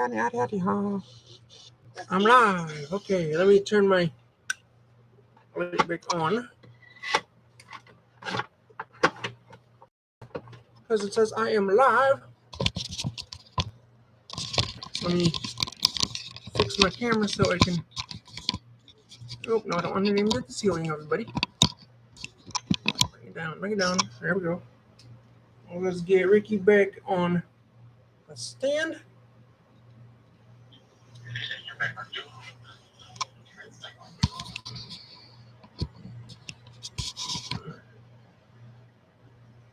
I'm live. Okay, let me turn my light back on. Because it says I am live. So let me fix my camera so I can... Oh, no, I don't want to even get the ceiling, everybody. Bring it down, bring it down. There we go. Well, let's get Ricky back on a stand.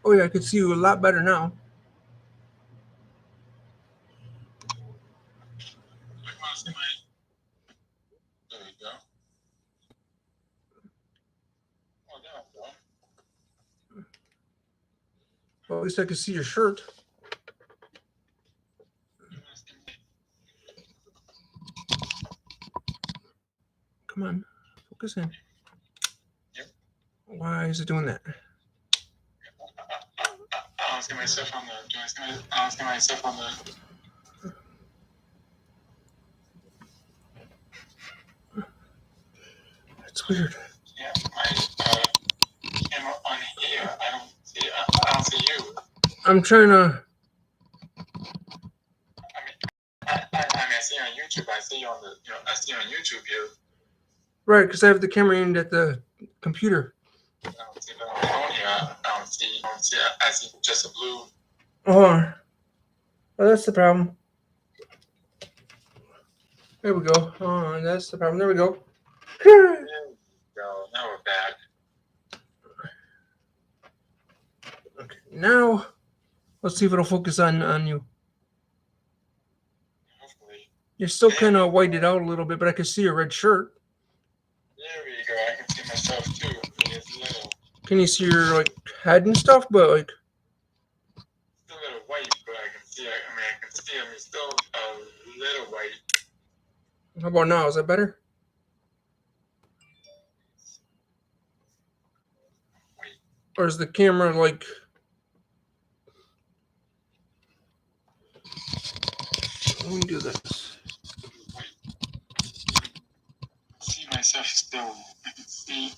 Oh yeah, I can see you a lot better now. There you go. Oh, there we go. Well, at least I can see your shirt. Come on, focus in. Yep. Why is it doing that? I'll get myself on the. I'll get myself on the. That's weird. Yeah, my camera on here. I don't see you. I'm trying to. I see you on YouTube. I see you on the. I see you on YouTube here. Right, because I have the camera aimed at the computer. I don't see the phone here. I don't see. I see just a blue. Oh, well, that's the problem. There we go. Oh, that's the problem. There we go. There we go. Now we're back. Okay, now let's see if it'll focus on you. Hopefully. You're still kind of whited out a little bit, but I can see your red shirt. There we go. I can see myself too. It's little. Can you see your like head and stuff? But like, Still a little white, but I can see. I can see. Still a little white. how about now? Is that better? Or is the camera like... Let me do this. I see myself still. I can see.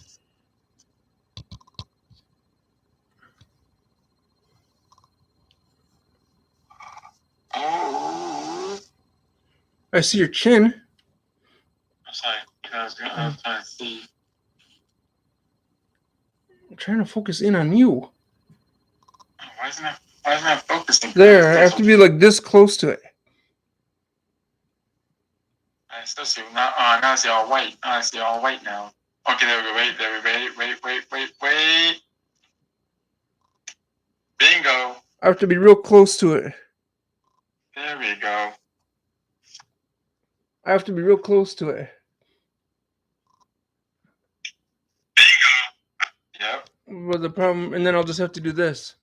Oh. I see your chin. I'm sorry. I was trying to see. I'm trying to focus in on you. Why isn't that focusing? There, I have to be like this close to it. I still see now. Now I see all white. I see all white now. Okay, there we go. Wait. Bingo. I have to be real close to it. There we go. I have to be real close to it. Bingo. Yep. But the problem, and then I'll just have to do this.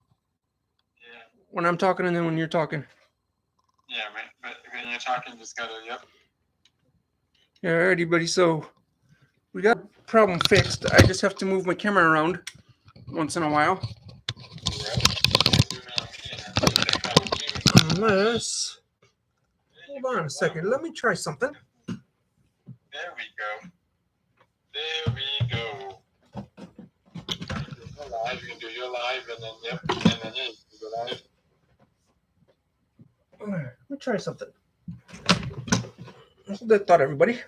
Yeah. When I'm talking and then when you're talking. Yeah, but when you're talking, just gotta, yep. Yeah, alrighty, buddy. So we got the problem fixed. I just have to move my camera around once in a while. Unless, hold on a second. Let me try something. There we go. There we go. You're live. You can do your live, and then yep, and then yeah, you can go live. Let me try something. Hold that thought, everybody.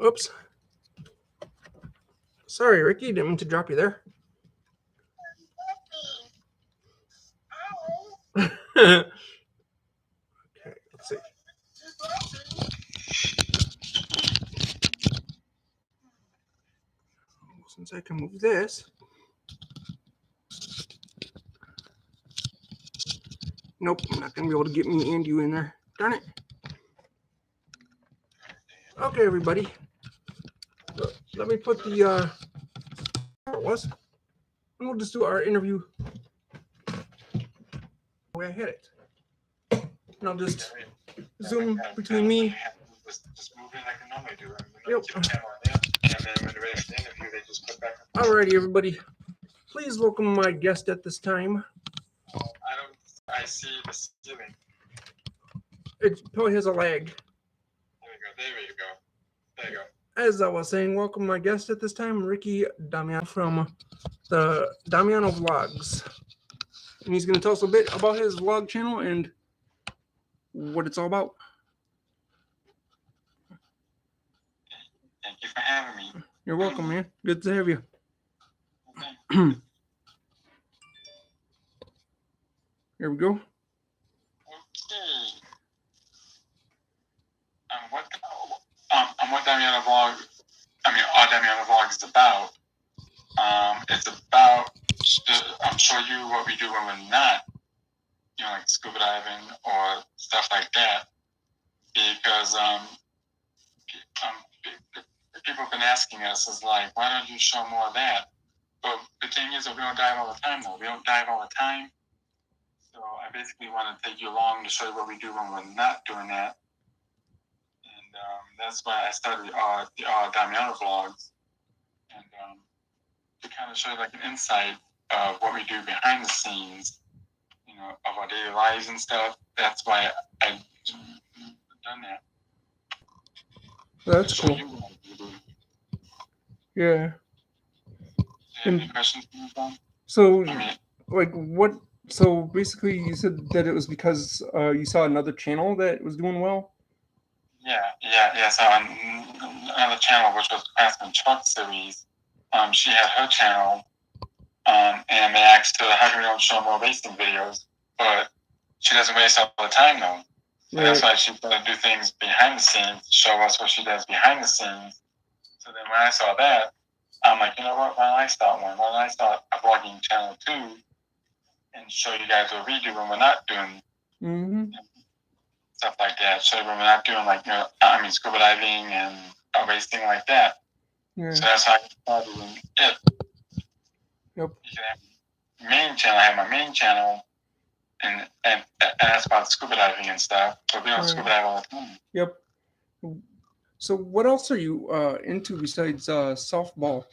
Oops. Sorry, Ricky. Didn't mean to drop you there. Okay, let's see. Since I can move this. Nope, I'm not going to be able to get me and you in there. Darn it. Okay, everybody. Let me put the, where it was. And we'll just do our interview the way I hit it. And I'll just zoom between me. Just move it like I normally do. Yep. And then when you're ready for the interview, they just put back. Alrighty, everybody. Please welcome my guest at this time. I see the ceiling. It probably has a lag. There we go. There you go. As I was saying, welcome my guest at this time, Ricky Damiano from the Damiano Vlogs. And he's going to tell us a bit about his vlog channel and what it's all about. Thank you for having me. You're welcome, man. Good to have you. Okay. Here we go. Okay. What Damiano Vlog, all Damiano Vlog is about. It's about, I'm show you what we do when we're not, like scuba diving or stuff like that. Because people have been asking us, is like, why don't you show more of that? But the thing is that we don't dive all the time, though. We don't dive all the time. So I basically want to take you along to show you what we do when we're not doing that. And that's why I started the Damiano Vlogs. And to kind of show you like an insight of what we do behind the scenes, of our daily lives and stuff. That's why I've done that. That's cool. Yeah. Any questions, Tom? So, like, what? So basically, you said that it was because you saw another channel that was doing well. Yeah. So on another channel, which was Craftsman Truck Series, she had her channel, and they asked her, "How come we don't show more racing videos?" But she doesn't race all the time, though. So right. That's why she's going to do things behind the scenes, show us what she does behind the scenes. So then when I saw that, I'm like, you know what? Why don't I start one? Why don't I start a vlogging channel too, and show you guys what we do when we're not doing stuff like that. Show you when we're not doing scuba diving and racing like that. Yeah. So that's how I started doing it. Yep. Main channel. I have my main channel, and that's about scuba diving and stuff. But we don't scuba dive all the time. Yep. So what else are you into besides softball?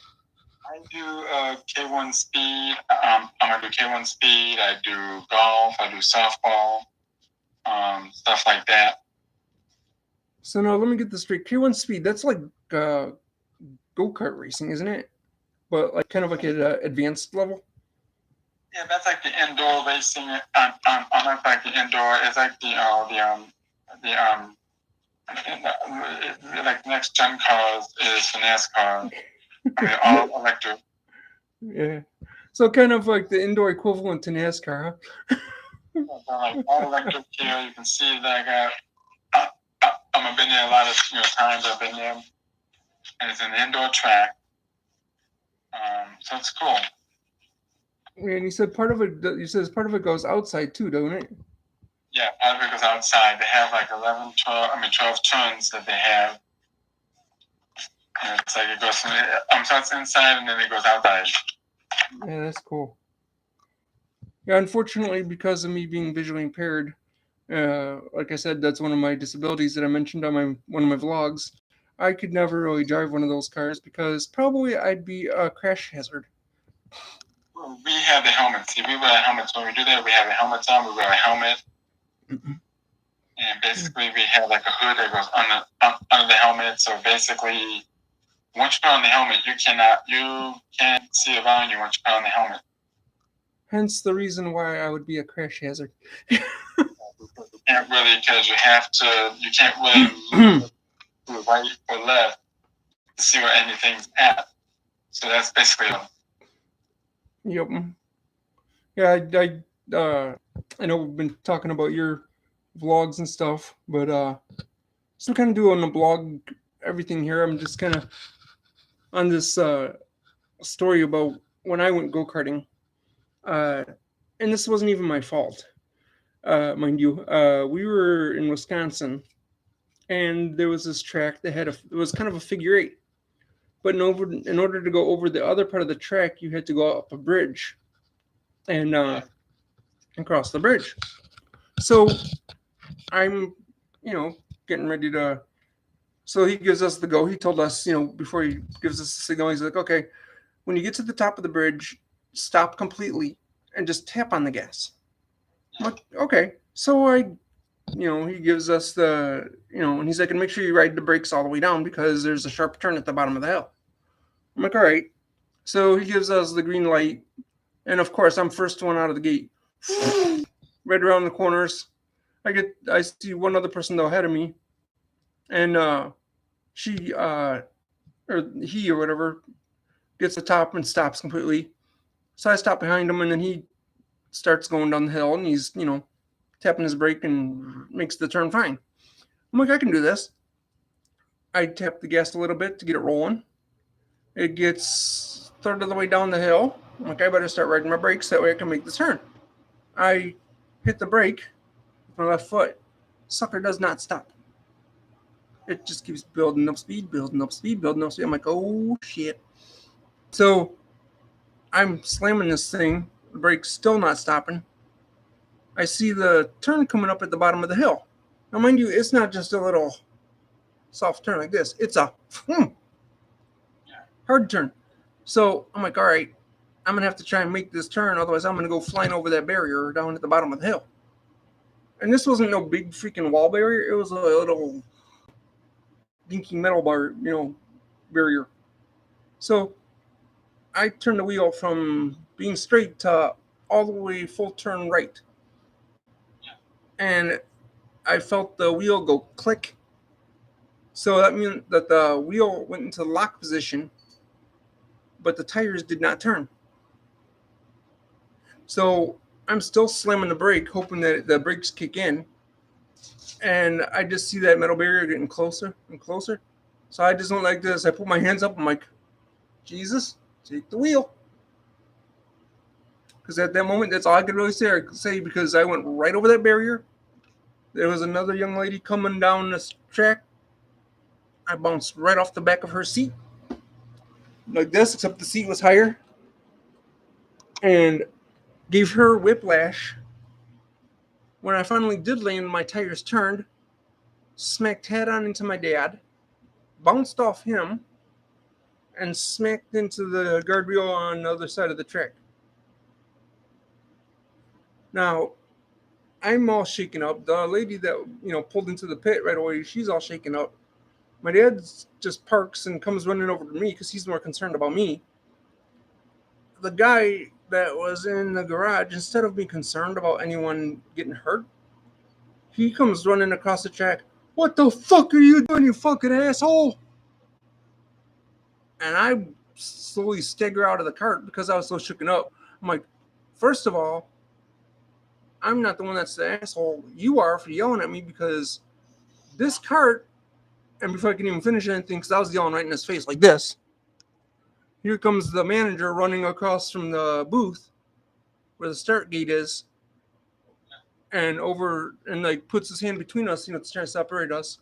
I do K1 speed. I'm gonna do K1 speed. I do golf. I do softball. Stuff like that. So now let me get this straight. K1 speed. That's like go-kart racing, isn't it? But like kind of like at advanced level. Yeah, that's like the indoor racing. Not like the indoor. It's like like next gen cars is the NASCAR. All electric. Yeah. So kind of like the indoor equivalent to NASCAR, huh? Like all electric here. You can see that I've been there a lot of times. I've been there, and it's an indoor track. So it's cool. And you said part of it. You said part of it goes outside too, don't it? Yeah, part of it goes outside. They have like 12 turns that they have. And it's like it goes from so it's inside and then it goes outside. Yeah, that's cool. Yeah, unfortunately, because of me being visually impaired, like I said, that's one of my disabilities that I mentioned on one of my vlogs. I could never really drive one of those cars because probably I'd be a crash hazard. We have the helmets. See, we wear helmets when we do that. We have the helmets on. We wear a helmet, and basically we have like a hood that goes under the helmet. So basically, once you put on the helmet, you can't see around you once you put on the helmet. Hence the reason why I would be a crash hazard. You can't really, because you can't really look to the right or left to see where anything's at. So that's basically it. Yep. Yeah, I know we've been talking about your vlogs and stuff, but still kind of doing a blog, everything here. I'm just kind of on this story about when I went go-karting. And this wasn't even my fault, mind you. We were in Wisconsin, and there was this track that it was kind of a figure eight. But in order to go over the other part of the track, you had to go up a bridge and cross the bridge. So I'm, getting ready to. So he gives us the go. He told us, before he gives us the signal, he's like, okay, when you get to the top of the bridge, stop completely and just tap on the gas. I'm like, okay. So he gives us and he's like, and make sure you ride the brakes all the way down because there's a sharp turn at the bottom of the hill. I'm like, all right. So he gives us the green light, and of course, I'm first one out of the gate. Right around the corners, I see one other person though ahead of me, and she or he or whatever gets the top and stops completely. So I stop behind him, and then he starts going down the hill, and he's tapping his brake and makes the turn fine. I'm like, I can do this. I tap the gas a little bit to get it rolling. It gets third of the way down the hill. I'm like, I better start riding my brakes that way I can make the turn. I hit the brake with my left foot. Sucker does not stop. It just keeps building up speed, building up speed, building up speed. I'm like, oh shit. So I'm slamming this thing. The brake's still not stopping. I see the turn coming up at the bottom of the hill. Now, mind you, it's not just a little soft turn like this. It's a hard turn. So I'm like, all right, I'm going to have to try and make this turn. Otherwise, I'm going to go flying over that barrier down at the bottom of the hill. And this wasn't no big freaking wall barrier. It was a little dinky metal barrier. So I turned the wheel from being straight to all the way full turn right. And I felt the wheel go click. So that meant that the wheel went into the lock position, but the tires did not turn. So I'm still slamming the brake, hoping that the brakes kick in. And I just see that metal barrier getting closer and closer. So I just went like this. I put my hands up. I'm like, Jesus, take the wheel. Because at that moment, that's all I could really say because I went right over that barrier. There was another young lady coming down the track. I bounced right off the back of her seat. Like this, except the seat was higher. And gave her whiplash. When I finally did land, my tires turned. Smacked head on into my dad. Bounced off him. And smacked into the guardrail on the other side of the track. Now, I'm all shaken up. The lady that pulled into the pit right away, she's all shaken up. My dad just parks and comes running over to me because he's more concerned about me. The guy that was in the garage, instead of being concerned about anyone getting hurt, he comes running across the track. What the fuck are you doing, you fucking asshole? And I slowly stagger out of the cart because I was so shooken up. I'm like, first of all, I'm not the one that's the asshole. You are for yelling at me because this cart, and before I can even finish anything, because I was yelling right in his face like this, here comes the manager running across from the booth where the start gate is and like puts his hand between us, to try to separate us.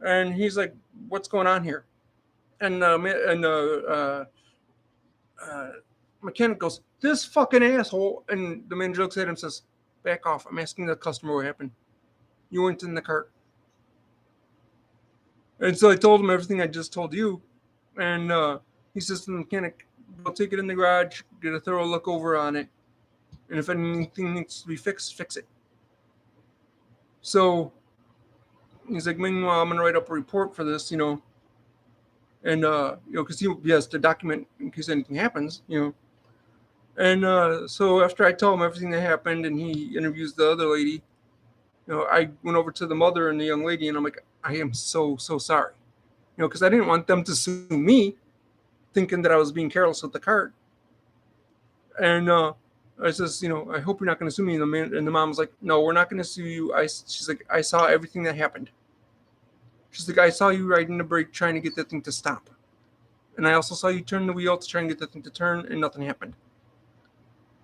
And he's like, what's going on here? And the mechanic goes, this fucking asshole. And the manager looks at him and says, back off. I'm asking the customer what happened. You weren't in the cart. And so I told him everything I just told you. And he says to the mechanic, we'll take it in the garage, get a thorough look over on it. And if anything needs to be fixed, fix it. So he's like, meanwhile, I'm going to write up a report for this, and, because he has to document in case anything happens, And so after I tell him everything that happened and he interviews the other lady, I went over to the mother and the young lady and I'm like, I am so, so sorry. Because I didn't want them to sue me thinking that I was being careless with the cart. And I says, I hope you're not going to sue me. And the mom was like, no, we're not going to sue you. She's like, I saw everything that happened. She's like, I saw you riding the brake trying to get that thing to stop. And I also saw you turn the wheel to try and get that thing to turn and nothing happened.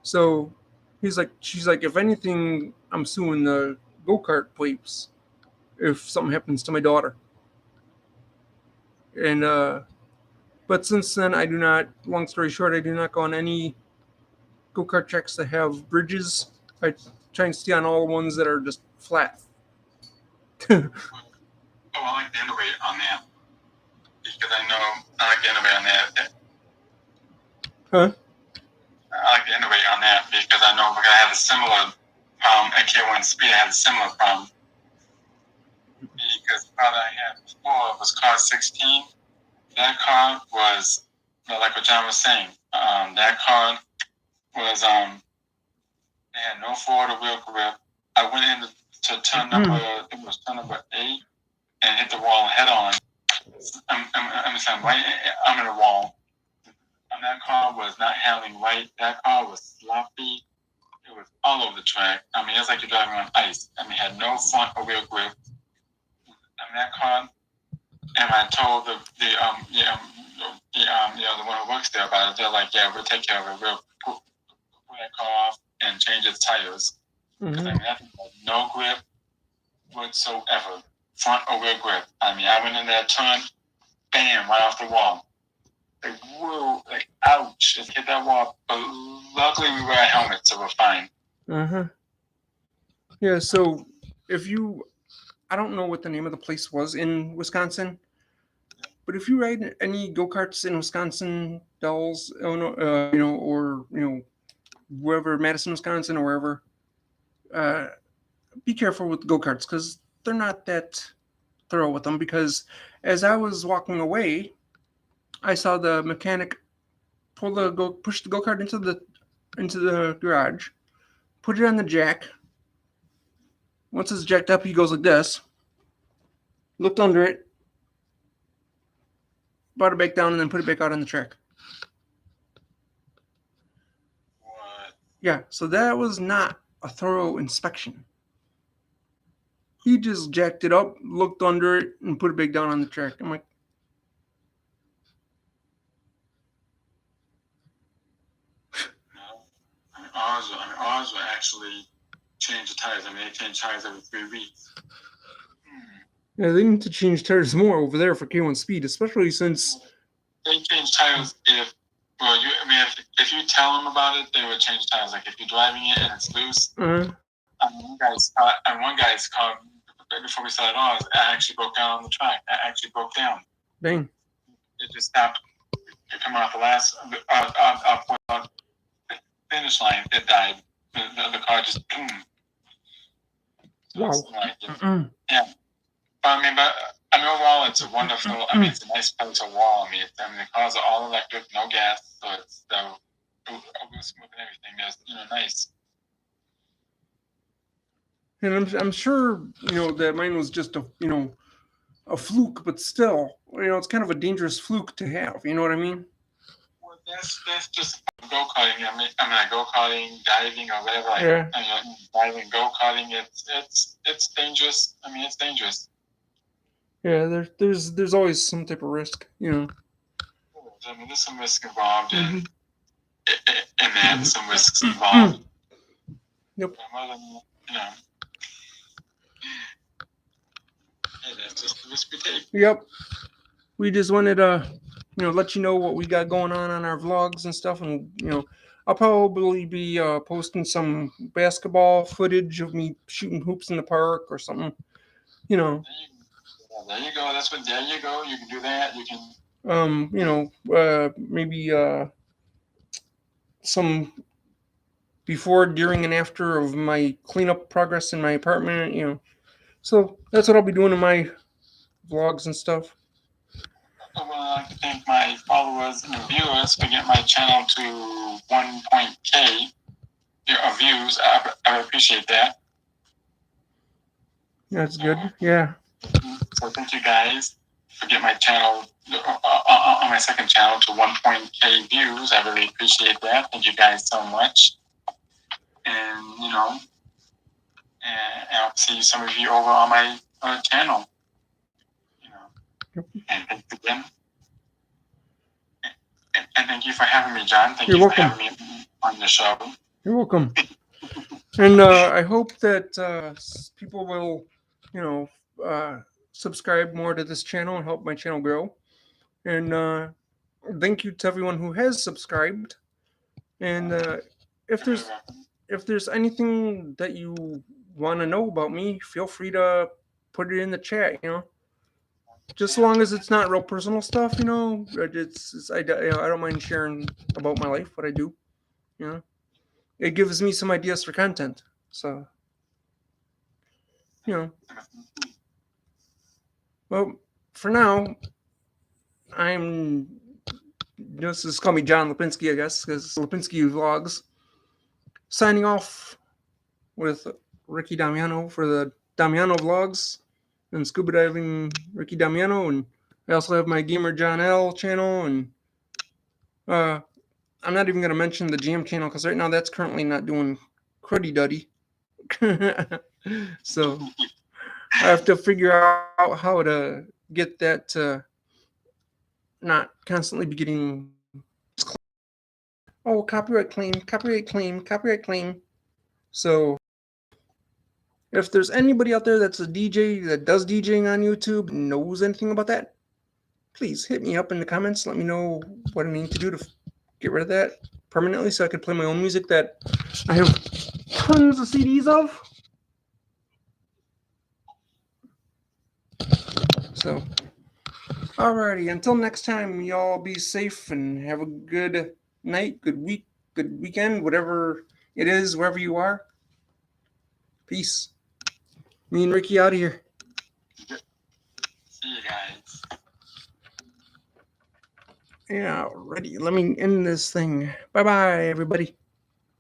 So she's like, if anything, I'm suing the go-kart plates if something happens to my daughter. And but since then, I do not. Long story short, I do not go on any go-kart tracks that have bridges. I try and stay on all the ones that are just flat. Oh, I like to innovate on that because I like to innovate on that. Huh? like to innovate on that because I know we're gonna have a similar problem at K1 Speed. I had a similar problem because the car that I had before was car 16. That car was like what John was saying. That car was they had no forward wheel grip. I went in to turn number, I think it was turn number 8, and hit the wall head on. I'm in the wall. And that car was not handling right. That car was sloppy. It was all over the track. I mean, it's like you're driving on ice. I mean, it had no front or wheel grip. I mean, that car. And I told the one who works there about it. They're like, yeah, we'll take care of it. We'll pull that car off and change its tires. Because I mean, that thing had no grip whatsoever, front or rear grip. I mean, I went in there, turned, bam, right off the wall. Like, whoa, like, ouch! It hit that wall. But luckily, we wear a helmet, so we're fine. Yeah. So I don't know what the name of the place was in Wisconsin, but if you ride any go-karts in Wisconsin, Dells, Illinois, or wherever, Madison, Wisconsin, or wherever, be careful with go-karts because they're not that thorough with them. Because as I was walking away, I saw the mechanic push the go-kart into the garage, put it on the jack. Once it's jacked up, he goes like this, looked under it, brought it back down, and then put it back out on the track. What? Yeah, so that was not a thorough inspection. He just jacked it up, looked under it, and put it back down on the track. I'm like, ours will actually change the tires. I mean, they change tires every 3 weeks. yeah, they need to change tires more over there for K1 Speed, especially since they change tires if you tell them about it, they would change tires. Like if you're driving it and it's loose. One guy's car before we started ours, it actually broke down on the track. It actually broke down. Dang. It just stopped. It came off the last finish line. It died. The car just boom. Wow. Yeah. But overall, it's a wonderful. I mean, it's a nice place to wall. I mean, the cars are all electric, no gas, so it's smooth and everything. It's nice. And I'm sure that mine was just a fluke, but still, it's kind of a dangerous fluke to have. You know what I mean? Well, that's just go-karting. I mean, go-karting, diving, or whatever. Diving, go-karting. It's dangerous. I mean, it's dangerous. Yeah, there's always some type of risk. I mean, there's some risk involved in that. There's some risks involved. Yep. That's just the risk we take. Yep. We just wanted to, let you know what we got going on our vlogs and stuff, and I'll probably be posting some basketball footage of me shooting hoops in the park or something. There you go. There you go. You can do that. You can. Maybe some before, during, and after of my cleanup progress in my apartment. So that's what I'll be doing in my vlogs and stuff. Well, I'd like to thank my followers and viewers for getting my channel to 1.k views. I appreciate that. That's good. Yeah. So thank you guys for getting my channel on my second channel to 1.k views. I really appreciate that. Thank you guys so much. And and I'll see some of you over on my channel. And thanks again. And thank you for having me, John. Thank you for having me on the show. You're welcome. And I hope that people will, subscribe more to this channel and help my channel grow. And thank you to everyone who has subscribed. And if there's anything that you want to know about me, feel free to put it in the chat. Just as long as it's not real personal stuff, I don't mind sharing about my life, what I do. You know, it gives me some ideas for content. So, you know, well, for now, this is call me John Lipinski, I guess, because Lipinski Vlogs. Signing off with Ricky Damiano for the Damiano Vlogs and Scuba Diving Ricky Damiano, and I also have my Gamer John L channel, and I'm not even going to mention the GM channel because right now that's currently not doing cruddy duddy. So I have to figure out how to get that not constantly be getting copyright claim, copyright claim, copyright claim. So if there's anybody out there that's a DJ that does DJing on YouTube and knows anything about that, please hit me up in the comments. Let me know what I need to do to get rid of that permanently so I can play my own music that I have tons of CDs of. So, alrighty, until next time, y'all be safe and have a good night, good week, good weekend, whatever it is, wherever you are. Peace. Me and Ricky out of here. See you guys. Yeah, ready. Let me end this thing. Bye-bye, everybody.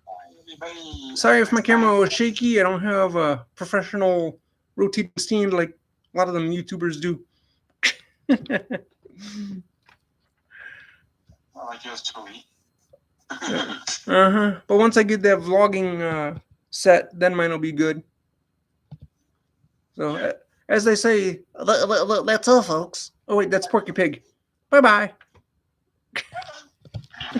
Bye, everybody. Sorry if my camera was shaky. I don't have a professional rotating stand like a lot of them YouTubers do. Not like yours truly. But once I get that vlogging set, then mine will be good. So, as they say, that's all, folks. Oh, wait, that's Porky Pig. Bye-bye.